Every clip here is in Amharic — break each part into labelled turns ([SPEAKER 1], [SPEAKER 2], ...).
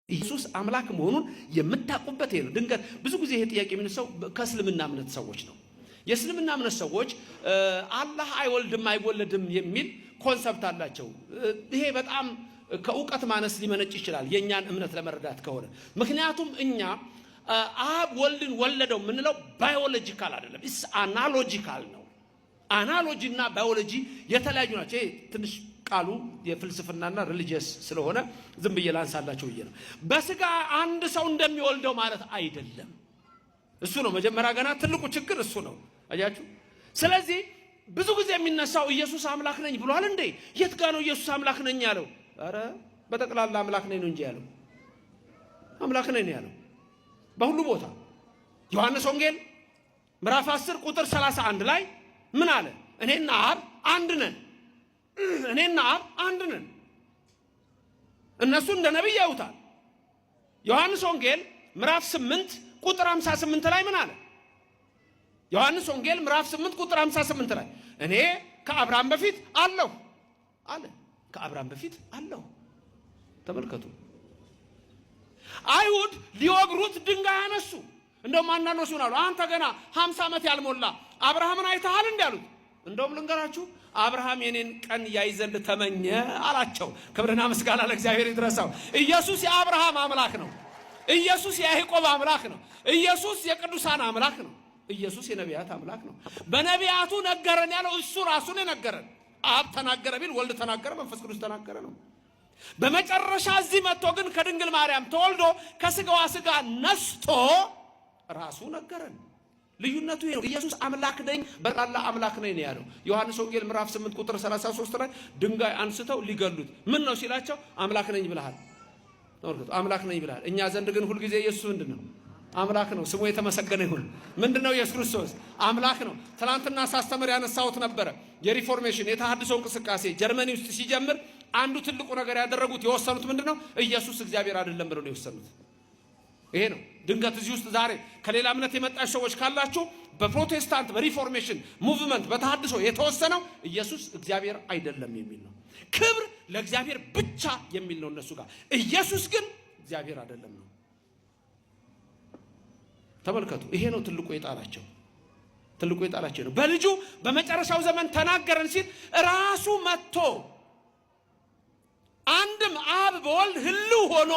[SPEAKER 1] ኢየሱስ አምላክ መሆኑን የምታውቁበት ይሄ ነው። ድንገት ብዙ ጊዜ ይሄ ጥያቄ የሚነሳው ከእስልምና እምነት ሰዎች ነው። የእስልምና እምነት ሰዎች አላህ አይወልድም አይወለድም የሚል ኮንሰፕት አላቸው። ይሄ በጣም ከእውቀት ማነስ ሊመነጭ ይችላል የኛን እምነት ለመረዳት ከሆነ። ምክንያቱም እኛ አብ ወልድን ወለደው ምንለው ባዮሎጂካል አይደለም፣ ኢስ አናሎጂካል ነው። አናሎጂና ባዮሎጂ የተለያዩ ናቸው። ይሄ ትንሽ ቃሉ የፍልስፍናና ሪሊጂየስ ስለሆነ ዝም ብዬ ላንሳላችሁ ብዬ ነው። በስጋ አንድ ሰው እንደሚወልደው ማለት አይደለም። እሱ ነው መጀመሪያ ገና ትልቁ ችግር እሱ ነው። አያችሁ። ስለዚህ ብዙ ጊዜ የሚነሳው ኢየሱስ አምላክ ነኝ ብሏል እንዴ? የት ጋር ነው ኢየሱስ አምላክ ነኝ ያለው? አረ በጠቅላላ አምላክ ነኝ ነው እንጂ ያለው አምላክ ነኝ ያለው በሁሉ ቦታ። ዮሐንስ ወንጌል ምዕራፍ 10 ቁጥር 31 ላይ ምን አለ? እኔና አብ አንድ ነን። እኔና አብ አንድ ነን። እነሱ እንደ ነብይ ያዩታል። ዮሐንስ ወንጌል ምዕራፍ 8 ቁጥር 58 ላይ ምን አለ? ዮሐንስ ወንጌል ምዕራፍ 8 ቁጥር 58 ላይ እኔ ከአብርሃም በፊት አለሁ አለ። ከአብርሃም በፊት አለሁ። ተመልከቱ። አይሁድ ሊወግሩት ድንጋይ አነሱ። እንደውም አንዳንዶች ምን አሉ? አንተ ገና 50 ዓመት ያልሞላ አብርሃምን አይተሃል እንዴ አሉት። እንደውም ልንገራችሁ አብርሃም የኔን ቀን ያይ ዘንድ ተመኘ አላቸው። ክብርና ምስጋና ለእግዚአብሔር ይድረሰው። ኢየሱስ የአብርሃም አምላክ ነው። ኢየሱስ የያዕቆብ አምላክ ነው። ኢየሱስ የቅዱሳን አምላክ ነው። ኢየሱስ የነቢያት አምላክ ነው። በነቢያቱ ነገረን ያለው እሱ ራሱ ነው የነገረን። አብ ተናገረ ቢል ወልድ ተናገረ፣ መንፈስ ቅዱስ ተናገረ ነው። በመጨረሻ እዚህ መጥቶ ግን ከድንግል ማርያም ተወልዶ ከስጋዋ ስጋ ነስቶ ራሱ ነገረን። ልዩነቱ ይሄ ነው። ኢየሱስ አምላክ ነኝ በጠቅላላ አምላክ ነኝ ነው ያለው። ዮሐንስ ወንጌል ምዕራፍ 8 ቁጥር 33 ላይ ድንጋይ አንስተው ሊገሉት ምን ነው ሲላቸው አምላክ ነኝ ብለሃል። ተመልከቱ፣ አምላክ ነኝ ብለሃል። እኛ ዘንድ ግን ሁልጊዜ ኢየሱስ ምንድነው? አምላክ ነው። ስሙ የተመሰገነ ይሁን። ምንድነው? ኢየሱስ ክርስቶስ አምላክ ነው። ትናንትና ሳስተምር ያነሳሁት ነበረ። የሪፎርሜሽን የተሐድሶ እንቅስቃሴ ጀርመኒ ውስጥ ሲጀምር አንዱ ትልቁ ነገር ያደረጉት የወሰኑት ምንድነው? ኢየሱስ እግዚአብሔር አይደለም ብለው ነው የወሰኑት። ይሄ ነው። ድንገት እዚህ ውስጥ ዛሬ ከሌላ እምነት የመጣች ሰዎች ካላችሁ በፕሮቴስታንት በሪፎርሜሽን ሙቭመንት በተሐድሶ የተወሰነው ኢየሱስ እግዚአብሔር አይደለም የሚል ነው። ክብር ለእግዚአብሔር ብቻ የሚል ነው እነሱ ጋር። ኢየሱስ ግን እግዚአብሔር አይደለም ነው። ተመልከቱ። ይሄ ነው ትልቁ የጣላቸው። ትልቁ የጣላቸው ነው። በልጁ በመጨረሻው ዘመን ተናገረን ሲል ራሱ መጥቶ አንድም አብ በወልድ ህልው ሆኖ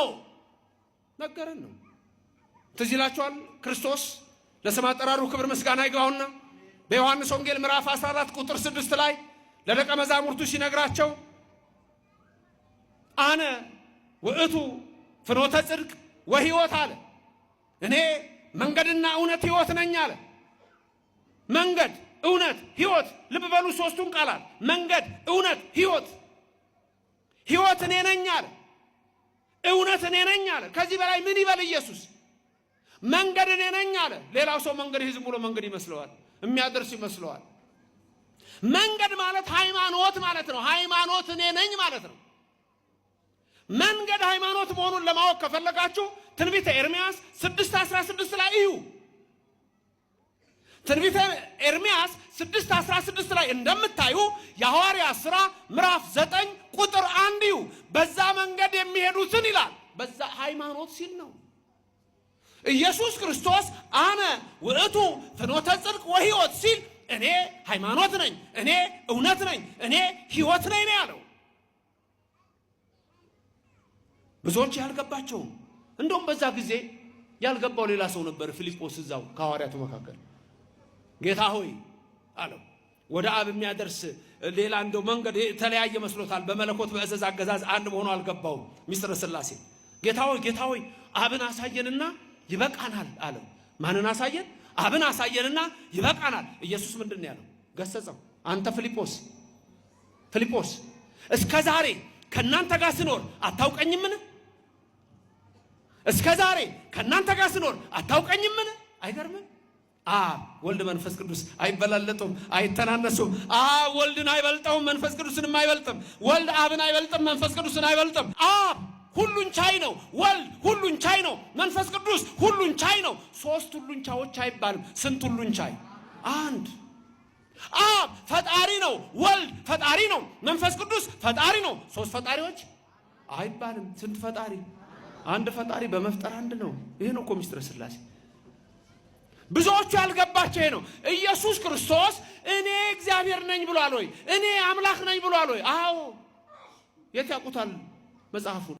[SPEAKER 1] ነገረን ነው። ትዝ ይላችኋል። ክርስቶስ ለስም አጠራሩ ክብር ምስጋና ይግባውና በዮሐንስ ወንጌል ምዕራፍ 14 ቁጥር 6 ላይ ለደቀ መዛሙርቱ ሲነግራቸው አነ ውእቱ ፍኖተ ጽድቅ ወሕይወት አለ። እኔ መንገድና እውነት ሕይወት ነኝ አለ። መንገድ፣ እውነት፣ ሕይወት። ልብ በሉ ሶስቱን ቃላት መንገድ፣ እውነት፣ ሕይወት። ሕይወት እኔ ነኝ አለ። እውነት እኔ ነኝ አለ። ከዚህ በላይ ምን ይበል ኢየሱስ? መንገድ እኔ ነኝ አለ። ሌላው ሰው መንገድ ዝም ብሎ መንገድ ይመስለዋል፣ የሚያደርስ ይመስለዋል። መንገድ ማለት ሃይማኖት ማለት ነው። ሃይማኖት እኔ ነኝ ማለት ነው። መንገድ ሃይማኖት መሆኑን ለማወቅ ከፈለጋችሁ ትንቢተ ኤርምያስ 6:16 ላይ እዩ። ትንቢተ ኤርምያስ 6:16 ላይ እንደምታዩ የሐዋርያት ሥራ ምዕራፍ 9 ቁጥር 1 እዩ። በዛ መንገድ የሚሄዱትን ይላል። በዛ ሃይማኖት ሲል ነው። ኢየሱስ ክርስቶስ አነ ውእቱ ፍኖተ ጽድቅ ወሕይወት ሲል እኔ ሃይማኖት ነኝ፣ እኔ እውነት ነኝ፣ እኔ ሕይወት ነኝ ነው ያለው። ብዙዎች ያልገባቸው እንደውም በዛ ጊዜ ያልገባው ሌላ ሰው ነበር። ፊልጶስ እዛው ከሐዋርያቱ መካከል ጌታ ሆይ አለው። ወደ አብ የሚያደርስ ሌላ እንደው መንገድ የተለያየ መስሎታል። በመለኮት በእዘዝ አገዛዝ አንድ መሆኑ አልገባውም። ሚስጥረ ሥላሴ ጌታ ሆይ አብን አሳየንና ይበቃናል አለው። ማንን አሳየን? አብን አሳየንና ይበቃናል። ኢየሱስ ምንድን ነው ያለው? ገሰጸው። አንተ ፊልጶስ እስከ ዛሬ ከናንተ ጋር ስኖር አታውቀኝምን? እስከ ዛሬ ከናንተ ጋር ስኖር አታውቀኝምን? አይገርምም? አብ ወልድ መንፈስ ቅዱስ አይበላለጡም፣ አይተናነሱም። አብ ወልድን አይበልጠውም፣ መንፈስ ቅዱስንም አይበልጥም። ወልድ አብን አይበልጥም፣ መንፈስ ቅዱስን አይበልጥም። አብ ሁሉን ቻይ ነው። ወልድ ሁሉን ቻይ ነው። መንፈስ ቅዱስ ሁሉን ቻይ ነው። ሶስት ሁሉን ቻዮች አይባልም። ስንት ሁሉን ቻይ? አንድ። አብ ፈጣሪ ነው። ወልድ ፈጣሪ ነው። መንፈስ ቅዱስ ፈጣሪ ነው። ሶስት ፈጣሪዎች አይባልም። ስንት ፈጣሪ? አንድ ፈጣሪ በመፍጠር አንድ ነው። ይሄ ነው እኮ ምስጢረ ሥላሴ። ብዙዎቹ ያልገባቸው ይሄ ነው። ኢየሱስ ክርስቶስ እኔ እግዚአብሔር ነኝ ብሏል ወይ? እኔ አምላክ ነኝ ብሏል ወይ? አዎ። የት ያውቁታል መጽሐፉን?